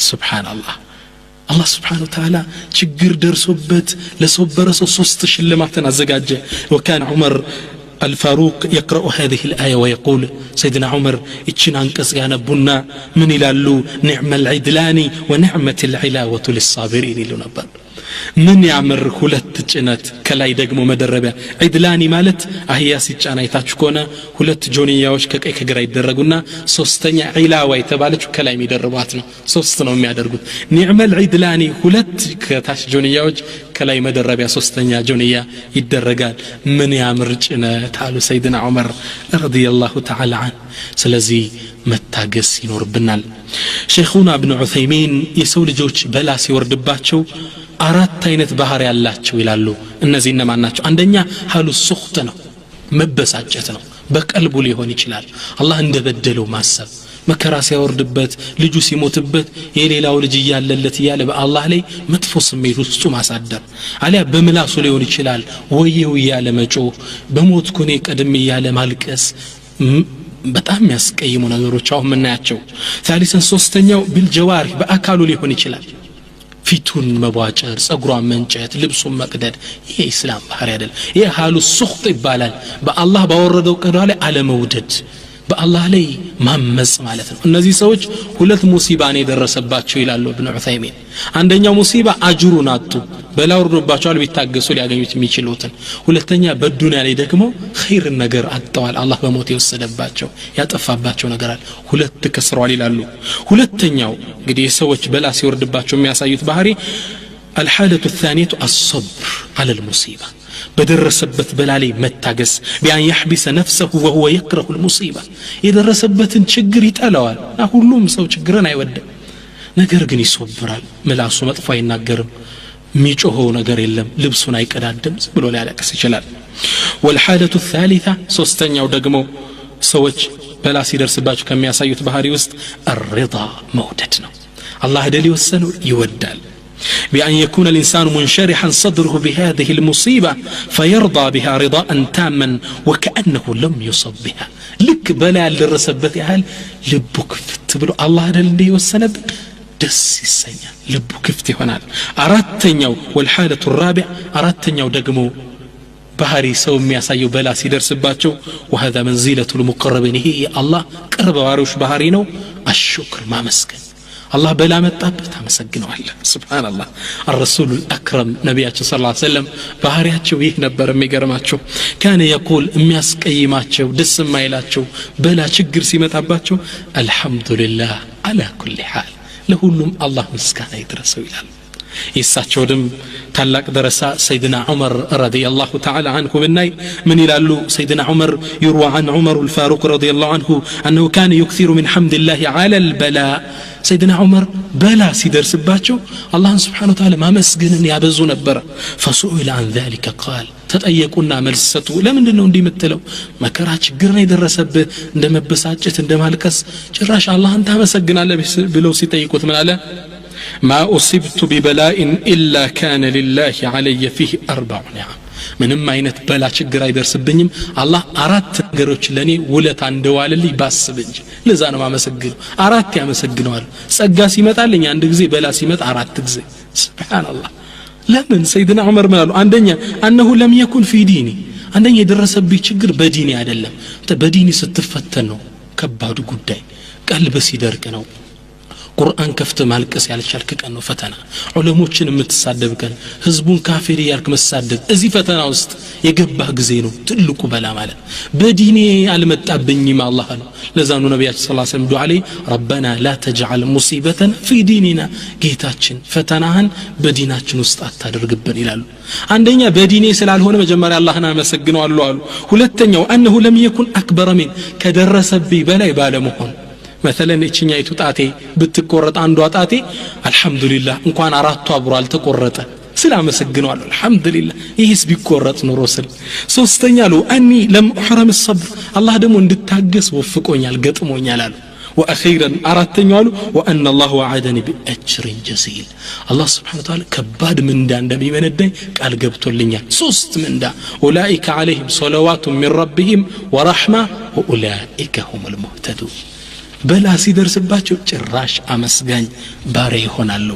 ሱብሃንአላህ አላህ ስብሓን ወተዓላ ችግር ደርሶበት ለሶበረ ሰው 3 ሽልማትን አዘጋጀ وكان عمر الفاروق يقرأ هذه الآية ويقول سيدنا عمر اتشن انقص يانبونا من يلالو نعم العدلان ونعمة العلاوة للصابرين يلو نبر من يعمر ሁለት ጭነት ከላይ ደግሞ መደረቢያ ዒድላኒ ማለት አህያ ሲጫና አይታችሁ ከሆነ ሁለት ጆንያዎች ከቀይ ከግራ ይደረጉና ሶስተኛ ዒላዋ የተባለችው ከላይ የሚደርቧት ነው ሶስት ነው የሚያደርጉት ኒዕመል ዒድላኒ ሁለት ከታች ጆንያዎች ከላይ መደረቢያ ሶስተኛ ጆንያ ይደረጋል ምን ያምር ጭነት አሉ ሰይድና ዑመር ረዲየላሁ ተዓላ ዐን ስለዚህ መታገስ ይኖርብናል ሼኹና ኢብኑ ዑሰይሚን የሰው ልጆች በላ ሲወርድባቸው አራት አይነት ባህሪ ያላቸው ይላሉ እነዚህ እነማን ናቸው አንደኛ ሐሉ ሱኽት ነው መበሳጨት ነው በቀልቡ ሊሆን ይችላል አላህ እንደበደለው ማሰብ መከራ ሲያወርድበት ልጁ ሲሞትበት የሌላው ልጅ ያለለት ያለ በአላህ ላይ መጥፎ ስሜት ውስጡ ማሳደር አሊያ በመላሱ ሊሆን ይችላል ወየው ያለ መጮህ በሞትኩኔ ቀደም ያለ ማልቀስ በጣም ያስቀይሙ ነገሮች አሁን ምናያቸው ثالثا ሶስተኛው بالجوارح በአካሉ ሊሆን ይችላል ፊቱን መቧጨር ጸጉሯን መንጨት ልብሱን መቅደድ ይሄ እስላም ባህሪ አይደል ይሄ ሐሉ ሱኽጥ ይባላል በአላህ ባወረደው ቀዳ ላይ አለመውደድ በአላህ ላይ ማመጽ ማለት ነው እነዚህ ሰዎች ሁለት ሙሲባን የደረሰባቸው ይላሉ ኢብኑ ዑሰይሚን አንደኛው ሙሲባ አጅሩን አጡ በላውርዶባቸው ቢታገሱ ሊያገኙት የሚችሉትን ሁለተኛ በዱንያ ላይ ደግሞ ኸይር ነገር አጥተዋል አላህ በሞት የወሰደባቸው ያጠፋባቸው ነገር አለ ሁለት ከስሯል ይላሉ ሁለተኛው እንግዲህ ሰዎች በላ ሲወርድባቸው የሚያሳዩት ባህሪ الحالة الثانية الصبر على المصيبة بدرسبت بلالي متاجس بأن يحبس نفسه وهو يكره المصيبة يدرسبت ችግር ይጠላዋል ሁሉም ሰው ችግርን አይወድ ነገር ግን ይሶብራል መላሱ መጥፎ አይናገርም ሚጮኸው ነገር የለም ልብሱን አይቀዳደም ብሎ ሊያለቅስ ይችላል والحالة الثالثة ሶስተኛው ደግሞ ሰዎች በላ ሲደርስባቸው ከሚያሳዩት ባህሪ ውስጥ الرضا መውደድ ነው አላህ ደሊ ወሰነው ይወዳል بأن يكون الإنسان منشرحا صدره بهذه المصيبة فيرضى بها رضاء تاما وكأنه لم يصب بها لك بلا للرسبت أهل لبك فتبلو الله اللي والسند دس السنة لبك فتي هنا أردتنيو والحالة الرابع أردتنيو دقمو بهاري سوم يسايو بلا سيدر سباتشو وهذا منزلة المقربين هي الله قرب واروش بهارينو الشكر ما مسكن الله بلا متابت مسجنوا الله سبحان الله الرسول الأكرم نبينا صلى الله عليه وسلم بهارياتشو يه نبر ميغرماتشو كان يقول مياسقيماتشو دس مايلاتشو بلا ችግር ሲመጣባቸው الحمد لله على كل حال ለሁሉም الله ምስጋና ይድረሰው ይላል ይሳቸው ደም ታላቅ ደረሳ سيدنا عمر رضي الله تعالى عنه بالناي من يلالو سيدنا عمر يروى عن عمر الفاروق رضي الله عنه أنه كان يكثر من حمد الله على البلاء سيدنا عمر بلا سيدر سباتشو الله سبحانه وتعالى ما مسجنن يابزو نبر فسئل عن ذلك قال ተጠየቁና መልሰቱ ለምንድነው እንዲመተለው መከራ ችግር ነው የደረሰብህ እንደመበሳጨት እንደማልቀስ ጭራሽ አላህን ታመሰግናለህ ብለው ሲጠይቁት ምን አለ ما أصبت ببلاء إلا كان لله علي فيه 4 نعم ምንም አይነት በላ ችግር አይደርስብኝም አላህ አራት ነገሮች ለኔ ውለታ እንደዋለልኝ ባስብ እንጂ ለዛ ነው ማመሰግነው አራት ያመሰግነዋል ጸጋ ሲመጣልኝ አንድ ጊዜ በላ ሲመጣ አራት ጊዜ ሱብሃንአላህ ለምን ሰይድና ዑመር ማለት አንደኛ انه لم يكن في ديني አንደኛ የደረሰብኝ ችግር በዲኒ አይደለም በዲኒ ስትፈተን ነው ከባዱ ጉዳይ ቀልብ ሲደርቅ ነው ቁርአን ከፍተ ማልቀስ ያልቻልክ ቀን ነው ፈተና ዑለሞችን የምትሳደብ ቀን ህዝቡን ካፊር ያርክ መሳደብ እዚህ ፈተና ውስጥ የገባህ ጊዜ ነው ትልቁ በላ ማለት በዲኔ አልመጣብኝም አላህ ነው ለዛኑ ነብያችን ሰለላሁ ዐለይሂ ወሰለም ዱዓ ላይ ربنا لا تجعل مصيبتنا في ديننا ጌታችን ፈተናህን በዲናችን ውስጥ አታደርግብን ይላሉ አንደኛ በዲኔ ስላልሆነ መጀመሪያ አላህን አመሰግነዋለሁ አሉ ሁለተኛው انه لم يكن اكبر من ከደረሰብኝ በላይ ባለመሆን مثلا እቺኛይቱ ጣቴ ብትቆረጥ አንዷ ጣቴ አልহামዱሊላህ እንኳን አራቱ አብሮ አልተቆረጠ ስላመሰግነው አልহামዱሊላህ ይህስ ቢቆረጥ ኑሮ ስል ሶስተኛ ነው አኒ ለም احرم الصبر الله ደግሞ እንድታገስ ወፍቆኛል ገጥሞኛል አሉ واخيرا አራተኛው አሉ وان الله وعدني باجر جزيل الله سبحانه وتعالى ከባድ ምንዳ እንደሚመነዳኝ ቃል ገብቶልኛል ሶስት ምንዳ اولئك عليهم صلوات من ربهم ورحمه واولئك هم المهتدون በላ ሲደርስባቸው ጭራሽ አመስጋኝ ባሪያ ይሆናሉ